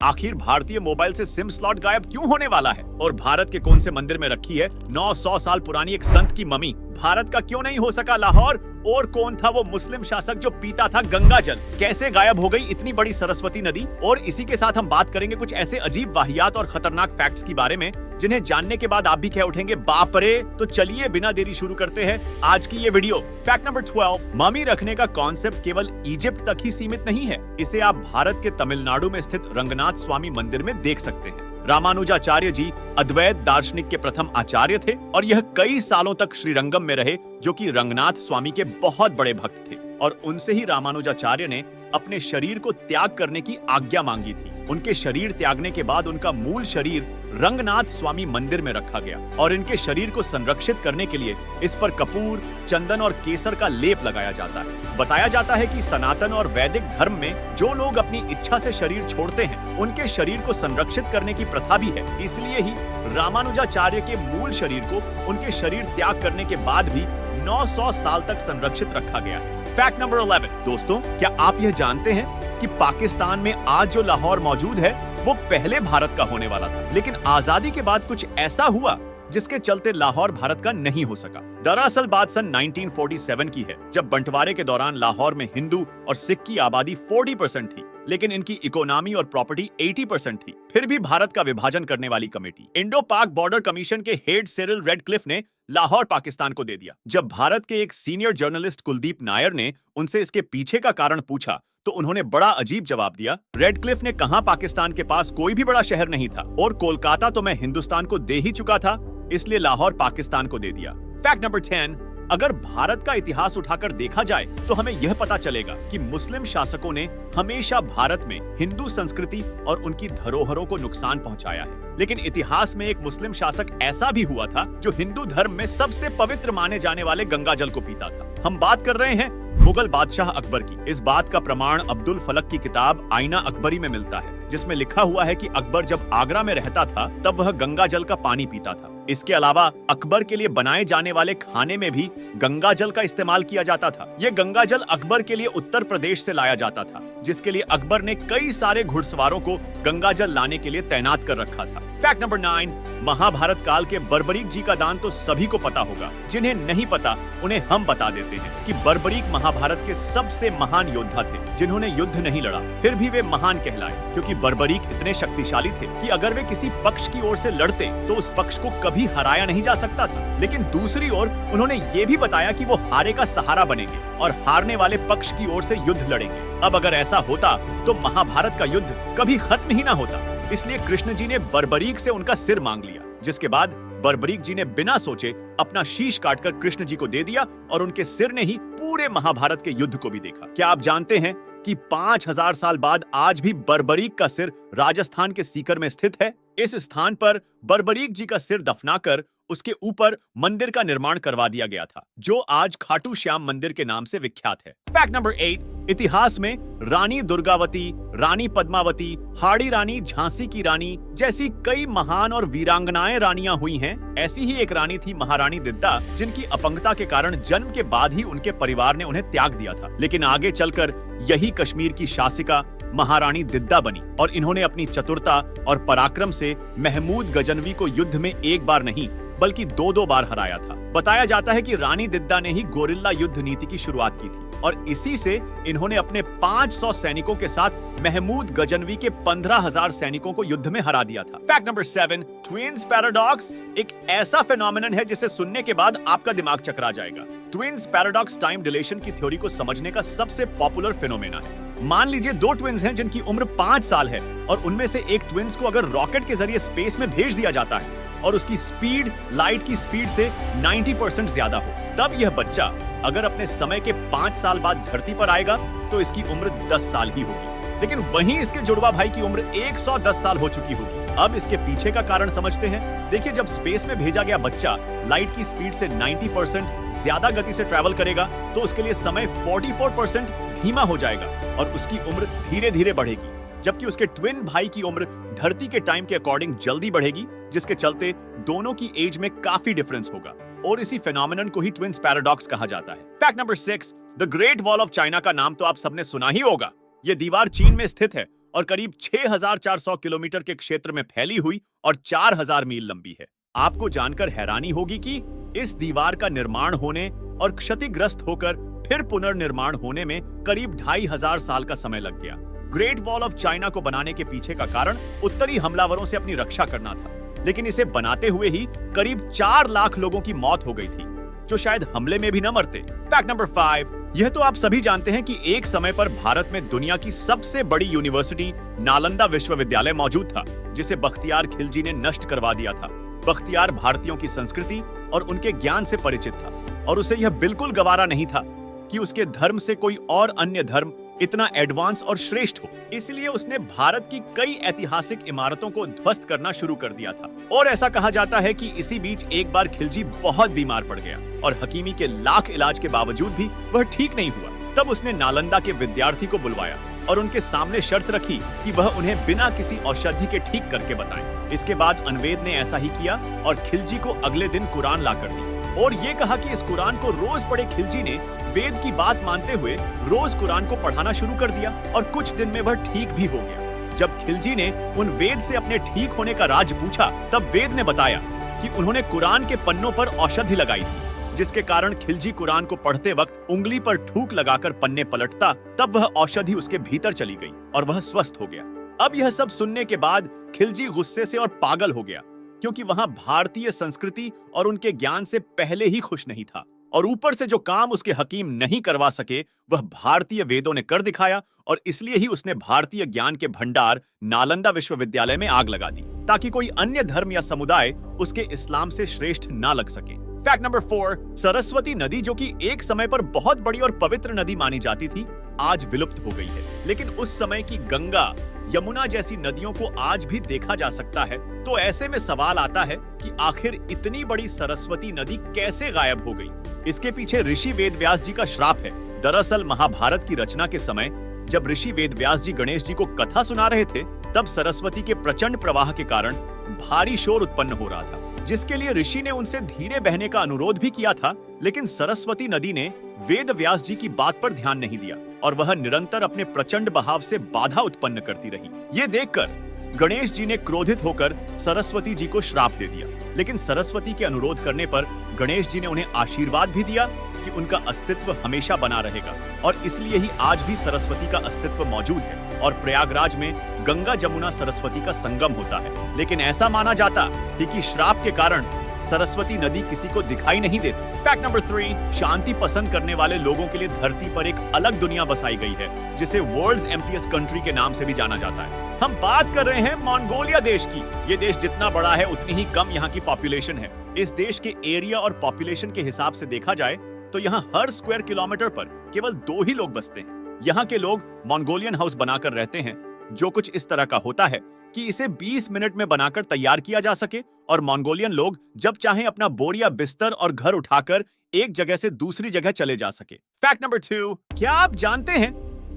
आखिर भारतीय मोबाइल से सिम स्लॉट गायब क्यों होने वाला है? और भारत के कौन से मंदिर में रखी है 900 साल पुरानी एक संत की ममी? भारत का क्यों नहीं हो सका लाहौर? और कौन था वो मुस्लिम शासक जो पीता था गंगा जल? कैसे गायब हो गई इतनी बड़ी सरस्वती नदी? और इसी के साथ हम बात करेंगे कुछ ऐसे अजीब वाहियात और खतरनाक फैक्ट्स के बारे में जिन्हें जानने के बाद आप भी कह उठेंगे बाप रे। तो चलिए बिना देरी शुरू करते हैं आज की ये वीडियो। फैक्ट नंबर 12, ममी रखने का कॉन्सेप्ट केवल इजिप्ट तक ही सीमित नहीं है। इसे आप भारत के तमिलनाडु में स्थित रंगनाथ स्वामी मंदिर में देख सकते हैं। रामानुजाचार्य जी अद्वैत दार्शनिक के प्रथम आचार्य थे और यह कई सालों तक श्रीरंगम में रहे, जो कि रंगनाथ स्वामी के बहुत बड़े भक्त थे और उनसे ही रामानुजाचार्य ने अपने शरीर को त्याग करने की आज्ञा मांगी थी। उनके शरीर त्यागने के बाद उनका मूल शरीर रंगनाथ स्वामी मंदिर में रखा गया और इनके शरीर को संरक्षित करने के लिए इस पर कपूर, चंदन और केसर का लेप लगाया जाता है। बताया जाता है कि सनातन और वैदिक धर्म में जो लोग अपनी इच्छा से शरीर छोड़ते हैं, उनके शरीर को संरक्षित करने की प्रथा भी है। इसलिए ही रामानुजाचार्य के मूल शरीर को उनके शरीर त्याग करने के बाद भी 900 साल तक संरक्षित रखा गया है। फैक्ट नंबर 11, दोस्तों क्या आप यह जानते हैं कि पाकिस्तान में आज जो लाहौर मौजूद है वो पहले भारत का होने वाला था, लेकिन आजादी के बाद कुछ ऐसा हुआ जिसके चलते लाहौर भारत का नहीं हो सका। दरअसल बात सन 1947 की है, जब बंटवारे के दौरान लाहौर में हिंदू और सिख की आबादी 40% थी, लेकिन इनकी इकोनॉमी और प्रॉपर्टी 80% थी। फिर भी भारत का विभाजन करने वाली कमेटी इंडो पाक बॉर्डर कमीशन के हेड सिरिल रेडक्लिफ ने लाहौर पाकिस्तान को दे दिया। जब भारत के एक सीनियर जर्नलिस्ट कुलदीप नायर ने उनसे इसके पीछे का कारण पूछा तो उन्होंने बड़ा अजीब जवाब दिया। रेडक्लिफ ने कहा पाकिस्तान के पास कोई भी बड़ा शहर नहीं था और कोलकाता तो मैं हिंदुस्तान को दे ही चुका था, इसलिए लाहौर पाकिस्तान को दे दिया। फैक्ट नंबर 10, अगर भारत का इतिहास उठाकर देखा जाए तो हमें यह पता चलेगा कि मुस्लिम शासकों ने हमेशा भारत में हिंदू संस्कृति और उनकी धरोहरों को नुकसान पहुंचाया है। लेकिन इतिहास में एक मुस्लिम शासक ऐसा भी हुआ था जो हिंदू धर्म में सबसे पवित्र माने जाने वाले गंगा जल को पीता था। हम बात कर रहे हैं मुगल बादशाह अकबर की। इस बात का प्रमाण अब्दुल फलक की किताब आईना अकबरी में मिलता है, जिसमें लिखा हुआ है कि अकबर जब आगरा में रहता था तब वह गंगा जल का पानी पीता था। इसके अलावा अकबर के लिए बनाए जाने वाले खाने में भी गंगा जल का इस्तेमाल किया जाता था। यह गंगा जल अकबर के लिए उत्तर प्रदेश से लाया जाता था, जिसके लिए अकबर ने कई सारे घुड़सवारों को गंगा जल लाने के लिए तैनात कर रखा था। फैक्ट नंबर 9, महाभारत काल के बर्बरीक जी का दान तो सभी को पता होगा। जिन्हें नहीं पता उन्हें हम बता देते हैं कि बर्बरीक महाभारत के सबसे महान योद्धा थे, जिन्होंने युद्ध नहीं लड़ा, फिर भी वे महान कहलाए क्योंकि बर्बरीक इतने शक्तिशाली थे कि अगर वे किसी पक्ष की ओर से लड़ते तो उस पक्ष को कभी हराया नहीं जा सकता था। लेकिन दूसरी ओर उन्होंने ये भी बताया कि वो हारे का सहारा बनेंगे और हारने वाले पक्ष की ओर से युद्ध लड़ेंगे। अब अगर ऐसा होता तो महाभारत का युद्ध कभी खत्म ही ना होता। इसलिए कृष्ण जी ने बर्बरीक से उनका सिर मांग लिया, जिसके बाद बर्बरीक जी ने बिना सोचे अपना शीश काटकर कृष्ण जी को दे दिया और उनके सिर ने ही पूरे महाभारत के युद्ध को भी देखा। क्या आप जानते हैं कि 5000 साल बाद आज भी बर्बरीक का सिर राजस्थान के सीकर में स्थित है? इस स्थान पर बर्बरीक जी का सिर दफनाकर उसके ऊपर मंदिर का निर्माण करवा दिया गया था, जो आज खाटू श्याम मंदिर के नाम से विख्यात है। फैक्ट नंबर 8, इतिहास में रानी दुर्गावती, रानी पद्मावती, हाड़ी रानी, झांसी की रानी जैसी कई महान और वीरांगनाएं रानियां हुई हैं। ऐसी ही एक रानी थी महारानी दिद्दा, जिनकी अपंगता के कारण जन्म के बाद ही उनके परिवार ने उन्हें त्याग दिया था। लेकिन आगे चलकर यही कश्मीर की शासिका महारानी दिद्दा बनी और इन्होंने अपनी चतुरता और पराक्रम से महमूद गजनवी को युद्ध में एक बार नहीं बल्कि 2-2 बार हराया था। बताया जाता है कि रानी दिद्दा ने ही गोरिल्ला युद्ध नीति की शुरुआत की थी और इसी से इन्होंने अपने 500 सैनिकों के साथ महमूद गजनवी के 15,000 सैनिकों को युद्ध में हरा दिया था। फैक्ट नंबर 7, ट्विन्स पैराडॉक्स एक ऐसा फेनोमेनन है जिसे सुनने के बाद आपका दिमाग चकरा जाएगा। ट्विन्स पैराडॉक्स टाइम डिलेशन की थ्योरी को समझने का सबसे पॉपुलर फिनोमेना है। मान लीजिए 2 ट्विन्स हैं जिनकी उम्र 5 साल है और उनमें से एक ट्विन्स को अगर रॉकेट के जरिए स्पेस में भेज दिया जाता है और उसकी स्पीड लाइट की स्पीड से 90% ज्यादा हो, तब यह बच्चा अगर अपने समय के 5 साल बाद धरती पर आएगा तो इसकी उम्र 10 साल ही होगी। लेकिन वहीं इसके जुड़वा भाई की उम्र 110 साल हो चुकी होगी। अब इसके पीछे का कारण समझते हैं। देखिए, जब स्पेस में भेजा गया बच्चा लाइट की स्पीड से 90% ज्यादा गति से ट्रैवल करेगा तो उसके लिए समय 44% धीमा हो जाएगा और उसकी उम्र धीरे धीरे बढ़ेगी, जबकि उसके ट्विन भाई की उम्र धरती के टाइम के अकॉर्डिंग जल्दी बढ़ेगी, जिसके चलते दोनों की एज में काफी डिफरेंस होगा और इसी फेनोमेनन को ही ट्विन्स पैराडॉक्स कहा जाता है। Fact number 6, the great wall of China का नाम तो आप सबने सुना ही होगा। यह दीवार चीन में स्थित है और करीब 6,400 किलोमीटर के क्षेत्र में फैली हुई और 4,000 मील लंबी है। आपको जानकर हैरानी होगी कि इस दीवार का निर्माण होने और क्षतिग्रस्त होकर फिर पुनर्निर्माण होने में करीब 2,500 साल का समय लग गया। ग्रेट वॉल ऑफ चाइना को बनाने के पीछे का कारण उत्तरी हमलावरों से अपनी रक्षा करना था, लेकिन इसे बनाते हुए ही करीब 4 लाख लोगों की मौत हो गई थी, जो शायद हमले में भी न मरते। फैक्ट नंबर 5, यह तो आप सभी जानते हैं कि एक समय पर भारत में दुनिया की सबसे बड़ी यूनिवर्सिटी नालंदा विश्वविद्यालय मौजूद था, जिसे बख्तियार खिलजी ने नष्ट करवा दिया था। बख्तियार भारतीयों की संस्कृति और उनके ज्ञान से परिचित था और उसे यह बिल्कुल गवारा नहीं था कि उसके धर्म से कोई और अन्य धर्म इतना एडवांस और श्रेष्ठ हो। इसलिए उसने भारत की कई ऐतिहासिक इमारतों को ध्वस्त करना शुरू कर दिया था। और ऐसा कहा जाता है कि इसी बीच एक बार खिलजी बहुत बीमार पड़ गया और हकीमी के लाख इलाज के बावजूद भी वह ठीक नहीं हुआ। तब उसने नालंदा के विद्यार्थी को बुलवाया और उनके सामने शर्त रखी कि वह उन्हें बिना किसी औषधि के ठीक करके बताएं। इसके बाद अनवेद ने ऐसा ही किया और खिलजी को अगले दिन कुरान ला कर दी और ये कहा कि इस कुरान को रोज पढ़े। खिलजी ने वेद की बात मानते हुए रोज कुरान को पढ़ाना शुरू कर दिया और कुछ दिन में वह ठीक भी हो गया। जब खिलजी ने उन वेद से अपने ठीक होने का राज पूछा, तब वेद ने बताया कि उन्होंने कुरान के पन्नों पर औषधि लगाई थी, जिसके कारण खिलजी कुरान को पढ़ते वक्त उंगली पर थूक लगाकर पन्ने पलटता, तब वह औषधि उसके भीतर चली गई और वह स्वस्थ हो गया। अब यह सब सुनने के बाद खिलजी गुस्से से और पागल हो गया, क्योंकि वहां भारतीय संस्कृति और उनके ज्ञान से पहले ही खुश नहीं था और ऊपर से जो काम उसके हकीम नहीं करवा सके वह भारतीय वेदों ने कर दिखाया। और इसलिए ही उसने भारतीय ज्ञान के भंडार नालंदा विश्वविद्यालय में आग लगा दी, ताकि कोई अन्य धर्म या समुदाय उसके इस्लाम से श्रेष्ठ ना लग सके। फैक्ट नंबर 4, सरस्वती नदी, जो कि एक समय पर बहुत बड़ी और पवित्र नदी मानी जाती थी, आज विलुप्त हो गई है। लेकिन उस समय की गंगा, यमुना जैसी नदियों को आज भी देखा जा सकता है। तो ऐसे में सवाल आता है कि आखिर इतनी बड़ी सरस्वती नदी कैसे गायब हो गई? इसके पीछे ऋषि वेदव्यास जी का श्राप है। दरअसल महाभारत की रचना के समय जब ऋषि वेदव्यास जी गणेश जी को कथा सुना रहे थे, तब सरस्वती के प्रचंड प्रवाह के कारण भारी शोर उत्पन्न हो रहा था, जिसके लिए ऋषि ने उनसे धीरे बहने का अनुरोध भी किया था। लेकिन सरस्वती नदी ने वेद व्यास जी की बात पर ध्यान नहीं दिया और वह निरंतर अपने प्रचंड बहाव से बाधा उत्पन्न करती रही। ये देखकर गणेश जी ने क्रोधित होकर सरस्वती जी को श्राप दे दिया। लेकिन सरस्वती के अनुरोध करने पर गणेश जी ने उन्हें आशीर्वाद भी दिया कि उनका अस्तित्व हमेशा बना रहेगा और इसलिए ही आज भी सरस्वती का अस्तित्व मौजूद है और प्रयागराज में गंगा जमुना सरस्वती का संगम होता है। लेकिन ऐसा माना जाता है कि श्राप के कारण सरस्वती नदी किसी को दिखाई नहीं देती। फैक्ट नंबर 3, शांति पसंद करने वाले लोगों के लिए धरती पर एक अलग दुनिया बसाई गई है, जिसे वर्ल्ड्स एम्प्टीएस्ट कंट्री के नाम से भी जाना जाता है। हम बात कर रहे हैं मंगोलिया देश की। ये देश जितना बड़ा है उतनी ही कम यहाँ की पॉपुलेशन है। इस देश के एरिया और पॉपुलेशन के हिसाब से देखा जाए तो यहाँ हर स्क्वायर किलोमीटर पर केवल 2 ही लोग बसते हैं। यहाँ के लोग मंगोलियन हाउस बनाकर रहते हैं, जो कुछ इस तरह का होता है कि इसे 20 मिनट में बनाकर तैयार किया जा सके और मंगोलियन लोग जब चाहें अपना बोरिया बिस्तर और घर उठाकर एक जगह से दूसरी जगह चले जा सके। फैक्ट नंबर 2, क्या आप जानते हैं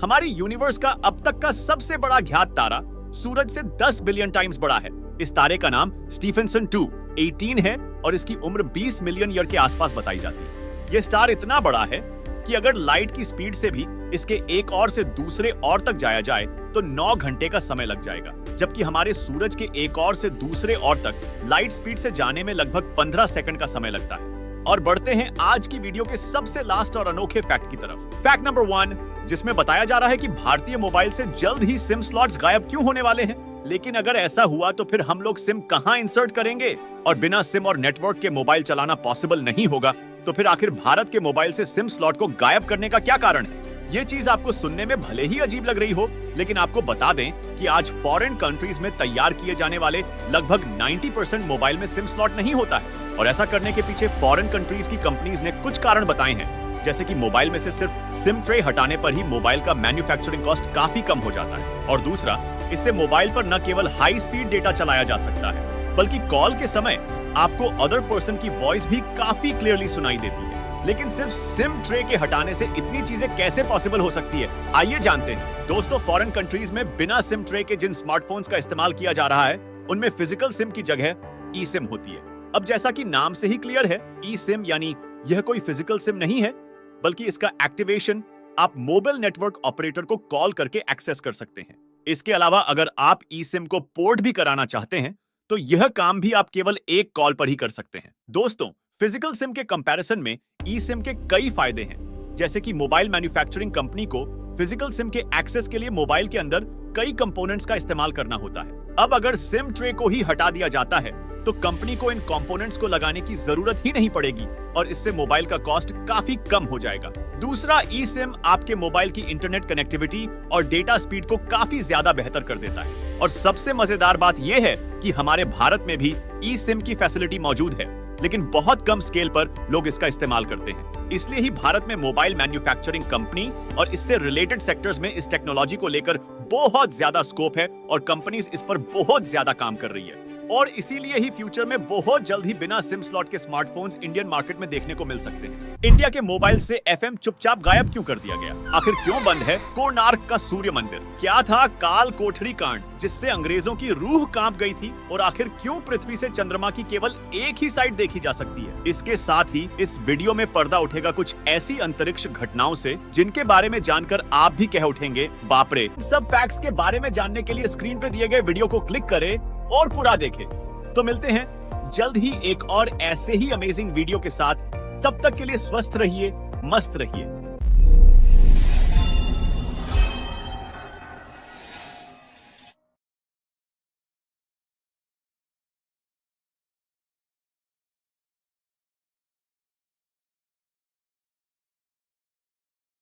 हमारी यूनिवर्स का अब तक का सबसे बड़ा ज्ञात तारा सूरज से 10 बिलियन टाइम्स बड़ा है। इस तारे का नाम स्टीफेंसन 2-18 है और इसकी उम्र 20 मिलियन ईयर के आसपास बताई जाती है। यह स्टार इतना बड़ा है कि अगर लाइट की स्पीड से भी इसके एक और से दूसरे और तक जाया जाए तो 9 घंटे का समय लग जाएगा, जबकि हमारे सूरज के एक और से दूसरे और तक लाइट स्पीड से जाने में लगभग 15 सेकंड का समय लगता है। और बढ़ते हैं आज की वीडियो के सबसे लास्ट और अनोखे फैक्ट की तरफ। फैक्ट नंबर 1, जिसमें बताया जा रहा है कि भारतीय मोबाइल से जल्द ही सिम स्लॉट्स गायब क्यों होने वाले हैं। लेकिन अगर ऐसा हुआ तो फिर हम लोग सिम कहां इंसर्ट करेंगे? और बिना सिम और नेटवर्क के मोबाइल चलाना पॉसिबल नहीं होगा, तो फिर आखिर भारत के मोबाइल से सिम स्लॉट को गायब करने का क्या कारण है? ये चीज आपको सुनने में भले ही अजीब लग रही हो, लेकिन आपको बता दें कि आज फॉरेन कंट्रीज में तैयार किए जाने वाले लगभग 90% मोबाइल में सिम स्लॉट नहीं होता है। और ऐसा करने के पीछे फॉरेन कंट्रीज की कंपनीज ने कुछ कारण बताए हैं, जैसे कि मोबाइल में से सिर्फ सिम ट्रे हटाने पर ही मोबाइल का मैन्युफैक्चरिंग कॉस्ट काफी कम हो जाता है। और दूसरा, इससे मोबाइल पर न केवल हाई स्पीड डेटा चलाया जा सकता है, बल्कि कॉल के समय आपको अदर पर्सन की वॉइस भी काफी क्लियरली सुनाई देती है। लेकिन सिर्फ सिम ट्रे के हटाने से इतनी चीजें कैसे पॉसिबल हो सकती है? आइए जानते हैं। दोस्तों, फॉरेन कंट्रीज में बिना सिम ट्रे के जिन स्मार्टफोन्स का इस्तेमाल किया जा रहा है, उनमें फिजिकल सिम की जगह ई सिम होती है। अब जैसा कि नाम से ही क्लियर है, ई सिम यानी यह कोई फिजिकल सिम नहीं है, बल्कि इसका एक्टिवेशन आप मोबाइल नेटवर्क ऑपरेटर को कॉल करके एक्सेस कर सकते हैं। इसके अलावा अगर आप ई सिम को पोर्ट भी कराना चाहते हैं तो यह काम भी आप केवल एक कॉल पर ही कर सकते हैं। दोस्तों, फिजिकल सिम के कंपैरिजन में ई सिम के कई फायदे हैं, जैसे कि मोबाइल मैन्युफैक्चरिंग कंपनी को फिजिकल सिम के एक्सेस के लिए मोबाइल के अंदर कई कंपोनेंट्स का इस्तेमाल करना होता है। अब अगर सिम ट्रे को ही हटा दिया जाता है तो कंपनी को इन कंपोनेंट्स को लगाने की जरूरत ही नहीं पड़ेगी और इससे मोबाइल का कॉस्ट काफी कम हो जाएगा। दूसरा, ई सिम आपके मोबाइल की इंटरनेट कनेक्टिविटी और डेटा स्पीड को काफी ज्यादा बेहतर कर देता है। और सबसे मजेदार बात यह है कि हमारे भारत में भी ई सिम की फैसिलिटी मौजूद है, लेकिन बहुत कम स्केल पर लोग इसका इस्तेमाल करते हैं। इसलिए ही भारत में मोबाइल मैन्युफैक्चरिंग कंपनी और इससे रिलेटेड सेक्टर्स में इस टेक्नोलॉजी को लेकर बहुत ज्यादा स्कोप है और कंपनीज इस पर बहुत ज्यादा काम कर रही है। और इसीलिए ही फ्यूचर में बहुत जल्द ही बिना सिम स्लॉट के स्मार्टफोन्स इंडियन मार्केट में देखने को मिल सकते हैं। इंडिया के मोबाइल से एफएम चुपचाप गायब क्यों कर दिया गया? आखिर क्यों बंद है कोणार्क का सूर्य मंदिर? क्या था काल कोठरी कांड जिससे अंग्रेजों की रूह कांप गई थी? और आखिर क्यों पृथ्वी से चंद्रमा की केवल एक ही साइड देखी जा सकती है? इसके साथ ही इस वीडियो में पर्दा उठेगा कुछ ऐसी अंतरिक्ष घटनाओं से जिनके बारे में जानकर आप भी कह उठेंगे बाप रे। सब फैक्ट्स के बारे में जानने के लिए स्क्रीन पे दिए गए वीडियो को क्लिक करें और पूरा देखें। तो मिलते हैं जल्द ही एक और ऐसे ही अमेजिंग वीडियो के साथ। तब तक के लिए स्वस्थ रहिए, मस्त रहिए।